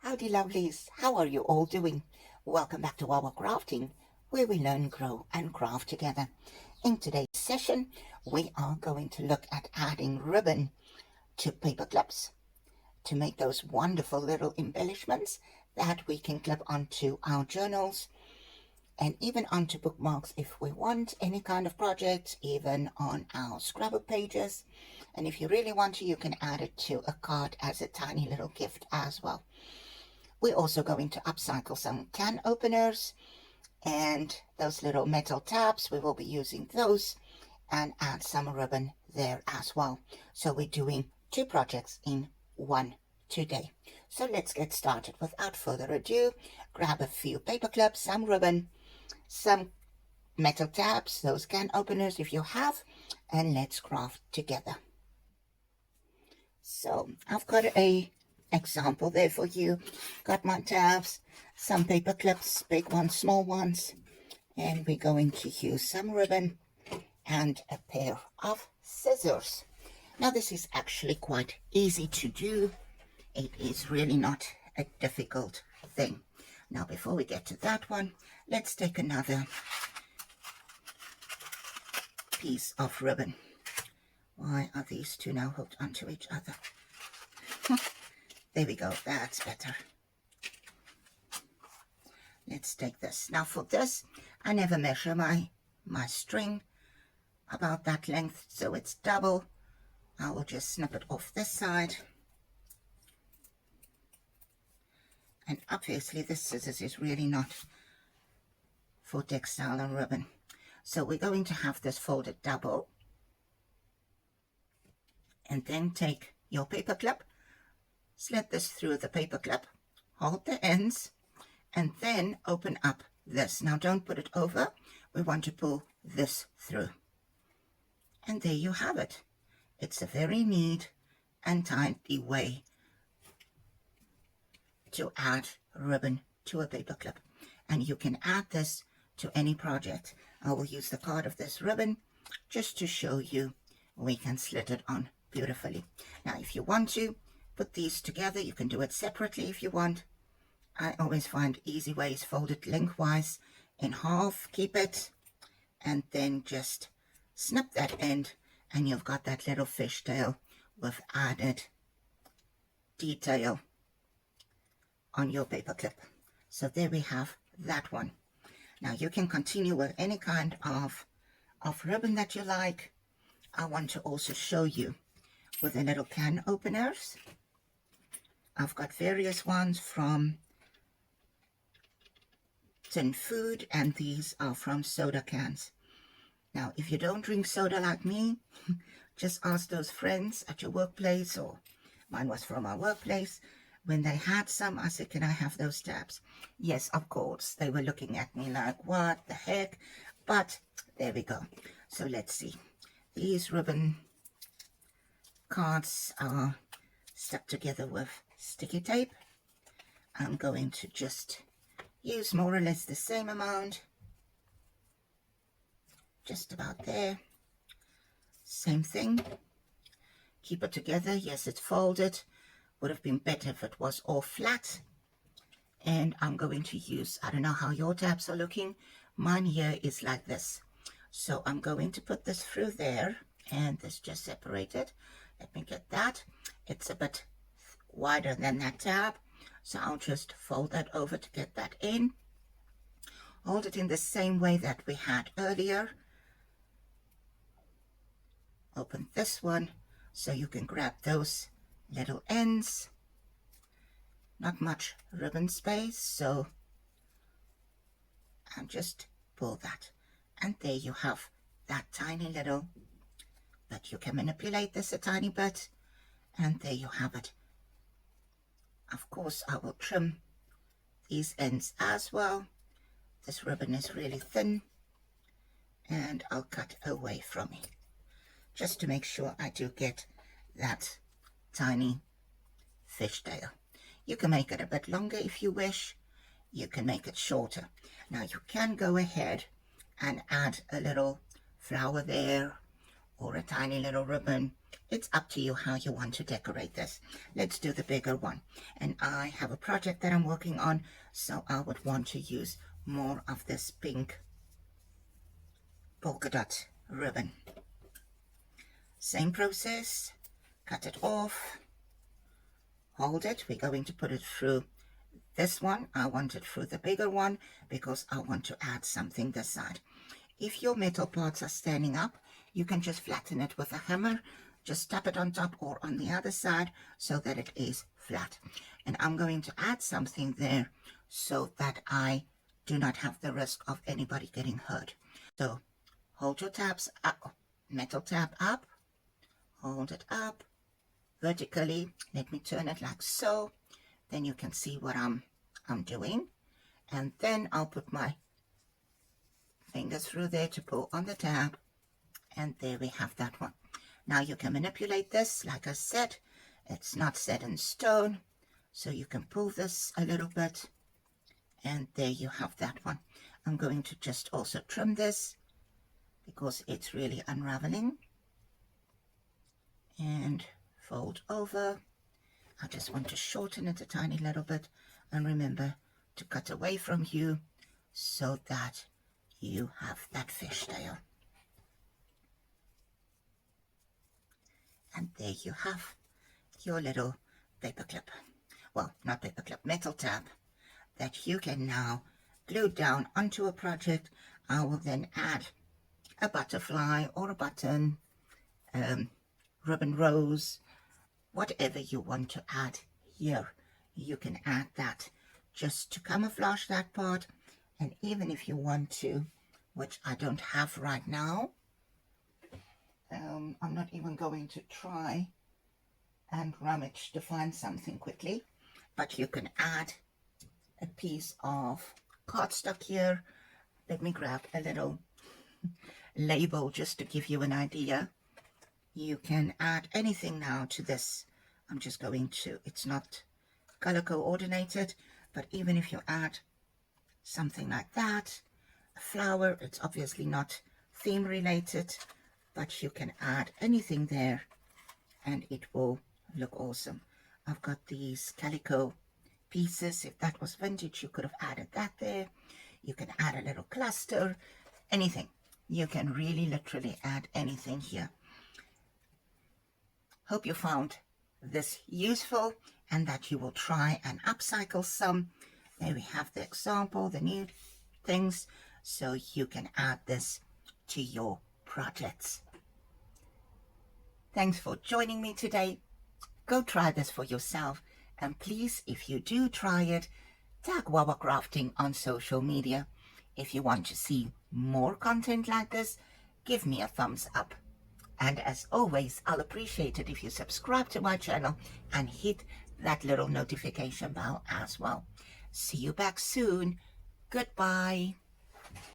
Howdy lovelies, how are you all doing? Welcome back to our crafting, where we learn, grow and craft together. In today's session, we are going to look at adding ribbon to paper clips to make those wonderful little embellishments that we can clip onto our journals and even onto bookmarks if we want, any kind of project, even on our scrapbook pages. And if you really want to, you can add it to a card as a tiny little gift as well. We're also going to upcycle some can openers and those little metal tabs. We will be using those and add some ribbon there as well. So we're doing two projects in one today. So let's get started. Without further ado, grab a few paper clips, some ribbon, some metal tabs, those can openers if you have, and let's craft together. So I've got a example there for you. Got my tabs, some paper clips, big ones, small ones, and we're going to use some ribbon and a pair of scissors. Now this is actually quite easy to do. It is really not a difficult thing. Now before we get to that one, let's take another piece of ribbon. Why are these two now hooked onto each other? There we go, that's better. Let's take this. Now for this, I never measure my string about that length, so it's double. I will just snip it off this side. And obviously this scissors is really not for textile and ribbon. So we're going to have this folded double. And then take your paper clip, slide this through the paper clip, hold the ends, and then open up this. Now don't put it over. We want to pull this through. And there you have it. It's a very neat and tidy way to add ribbon to a paper clip. And you can add this to any project. I will use the card of this ribbon just to show you we can slit it on beautifully. Now if you want to put these together, you can do it separately if you want. I always find easy ways. Fold it lengthwise in half, keep it, and then just snip that end, and you've got that little fishtail with added detail on your paper clip. So there we have that one. Now you can continue with any kind of ribbon that you like. I want to also show you with the little can openers. I've got various ones from tin food, and these are from soda cans. Now if you don't drink soda like me, just ask those friends at your workplace, or mine was from our workplace. When they had some, I said, can I have those tabs? Yes, of course. They were looking at me like, what the heck? But there we go. So let's see. These ribbon cards are stuck together with sticky tape. I'm going to just use more or less the same amount. Just about there. Same thing. Keep it together. Yes, it's folded. Would have been better if it was all flat. And I'm going to use, I don't know how your tabs are looking. Mine here is like this. So I'm going to put this through there, and this just separated. Let me get that. It's a bit wider than that tab. So I'll just fold that over to get that in. Hold it in the same way that we had earlier. Open this one so you can grab those little ends. Not much ribbon space, so I'll just pull that. And there you have that tiny little, but you can manipulate this a tiny bit, and there you have it. Of course, I will trim these ends as well. This ribbon is really thin, and I'll cut away from it, just to make sure I do get that tiny fishtail. You can make it a bit longer if you wish. You can make it shorter. Now you can go ahead and add a little flower there, or a tiny little ribbon. It's up to you how you want to decorate this. Let's do the bigger one. And I have a project that I'm working on, so I would want to use more of this pink polka dot ribbon. Same process, cut it off, hold it. We're going to put it through this one. I want it through the bigger one because I want to add something this side. If your metal parts are standing up, you can just flatten it with a hammer. Just tap it on top or on the other side so that it is flat. And I'm going to add something there so that I do not have the risk of anybody getting hurt. So hold your tabs up, metal tab up, hold it up vertically. Let me turn it like so. Then you can see what I'm doing. And then I'll put my fingers through there to pull on the tab. And there we have that one. Now you can manipulate this. Like I said, it's not set in stone. So you can pull this a little bit. And there you have that one. I'm going to just also trim this because it's really unraveling. And fold over. I just want to shorten it a tiny little bit. And remember to cut away from you so that you have that fishtail. And there you have your little paperclip. Well, not paperclip, metal tab that you can now glue down onto a project. I will then add a butterfly or a button, ribbon rose, whatever you want to add here. You can add that just to camouflage that part. And even if you want to, which I don't have right now, I'm not even going to try and rummage to find something quickly, but you can add a piece of cardstock here. Let me grab a little label just to give you an idea. You can add anything now to this. I'm just going to, it's not color coordinated, but even if you add something like that, a flower, it's obviously not theme related, but you can add anything there and it will look awesome. I've got these calico pieces. If that was vintage, you could have added that there. You can add a little cluster, anything. You can really literally add anything here. Hope you found this useful and that you will try and upcycle some. There we have the example, the new things, so you can add this to your projects. Thanks for joining me today. Go try this for yourself, and please, if you do try it, tag Wawa Crafting on social media. If you want to see more content like this, give me a thumbs up. And as always, I'll appreciate it if you subscribe to my channel and hit that little notification bell as well. See you back soon. Goodbye.